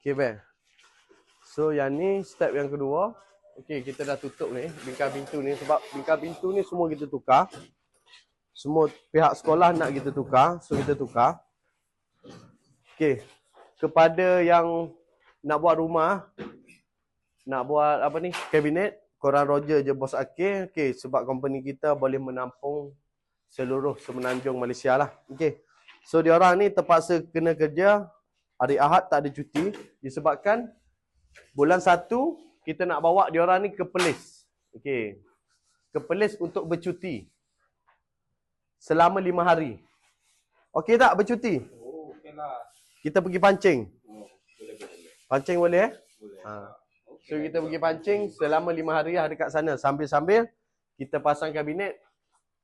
Okay, baik. So, yang ni step yang kedua. Okay, kita dah tutup ni, bingkai pintu ni. Sebab bingkai pintu ni semua kita tukar. Semua pihak sekolah nak kita tukar. So, kita tukar. Okay. Kepada yang nak buat rumah, nak buat apa ni, kabinet, korang Roger je bos Akir. Okay, sebab company kita boleh menampung seluruh semenanjung Malaysia lah. Okay. So, diorang ni terpaksa kena kerja. Hari Ahad tak ada cuti. Disebabkan bulan 1, kita nak bawa diorang ni ke Perlis. Okay. Ke Perlis untuk bercuti. Selama 5 hari. Okay tak bercuti? Oh, okey lah. Kita pergi pancing. Oh, boleh. Pancing boleh Boleh. So kita pergi pancing selama 5 hari lah dekat sana. Sambil-sambil kita pasang kabinet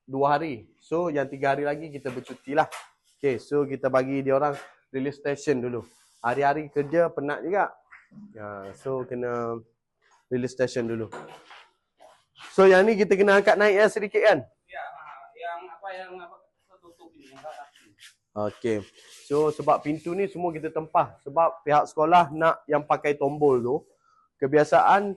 2 hari. So yang 3 hari lagi kita bercuti lah. Okay, so kita bagi dia orang release station dulu. Hari-hari kerja penat juga. So kena release station dulu. So yang ni kita kena angkat naik sedikit kan? Ya, yang tertutup ni. Okay. So sebab pintu ni semua kita tempah. Sebab pihak sekolah nak yang pakai tombol tu. Kebiasaan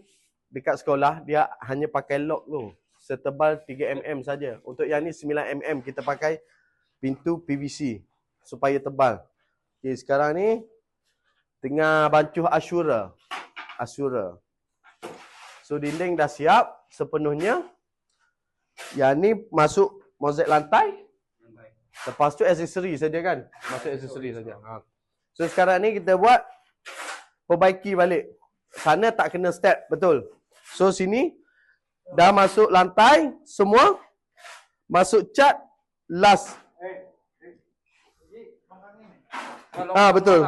dekat sekolah dia hanya pakai lock tu. Setebal 3mm saja. Untuk yang ni 9mm kita pakai pintu PVC. Supaya tebal. Okay, sekarang ni tengah bancuh Ashura. So dinding dah siap sepenuhnya. Yang ni masuk mozaik lantai. Lepas tu aksesori saja kan? Masuk aksesori saja. So sekarang ni kita buat perbaiki balik. Sana tak kena step, betul. So sini dah masuk lantai semua. Masuk cat last. Betul.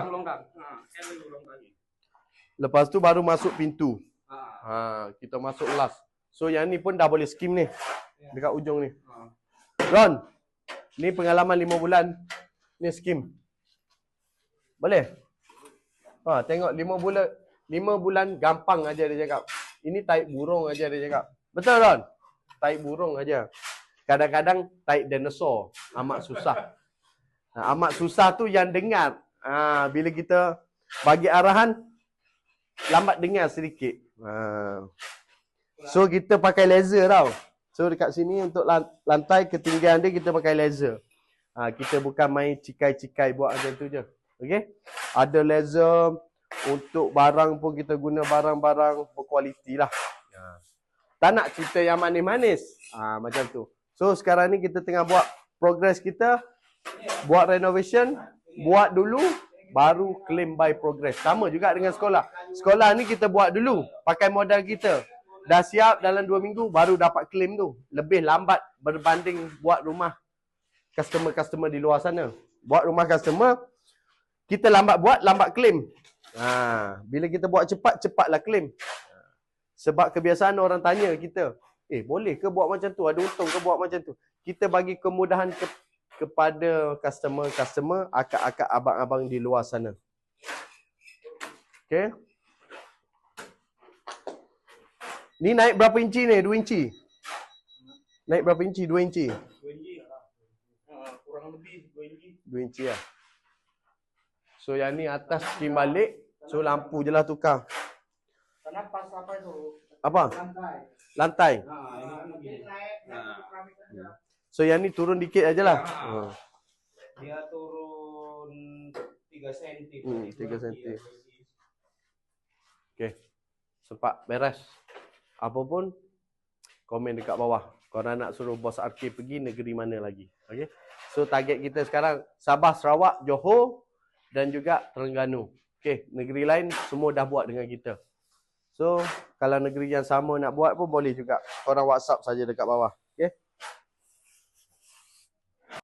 Lepas tu baru masuk pintu. Kita masuk last. So yang ni pun dah boleh skim ni. Dekat ujung ni. Ron, ni pengalaman 5 bulan. Ni skim. Boleh? Tengok 5 bulan gampang aja dia cakap. Ini taik burung aja dia cakap. Betul Ron? Taik burung aja. Kadang-kadang taik dinosaur. Amat susah. Amat susah tu yang dengar. Bila kita bagi arahan, lambat dengar sedikit. So kita pakai laser tau. So dekat sini untuk lantai ketinggian dia kita pakai laser. Kita bukan main cikai-cikai buat macam tu je. Okay. Ada laser untuk barang pun kita guna barang-barang berkualiti lah. Tak nak cerita yang manis-manis. Macam tu. So sekarang ni kita tengah buat progress kita. Buat renovation. Buat dulu. Baru claim by progress. Sama juga dengan sekolah. Sekolah ni kita buat dulu. Pakai modal kita. Dah siap dalam 2 minggu baru dapat claim tu. Lebih lambat berbanding buat rumah customer-customer di luar sana. Buat rumah customer, kita lambat buat, lambat claim. Bila kita buat cepat, cepatlah claim. Sebab kebiasaan orang tanya kita, boleh ke buat macam tu? Ada untung ke buat macam tu? Kita bagi kemudahan kepada customer, akak-akak, abang-abang di luar sana. Okay. Ni naik berapa inci ni? 2 inci? Naik berapa inci? 2 inci? 2 inci lah. Kurang lebih 2 inci. 2 inci lah. So yang ni atas skim balik. So lampu je lah tukar. Karena pas apa itu? Apa? Lantai. Ini naik. So yang ni turun dikit aja lah. Dia turun 3 cm. 3 cm. Okay. Sempat beres. Apa pun, komen dekat bawah. Korang nak suruh bos Arkir pergi negeri mana lagi. Okay. So target kita sekarang Sabah, Sarawak, Johor dan juga Terengganu. Okay. Negeri lain semua dah buat dengan kita. So kalau negeri yang sama nak buat pun boleh juga. Korang WhatsApp saja dekat bawah. Okay.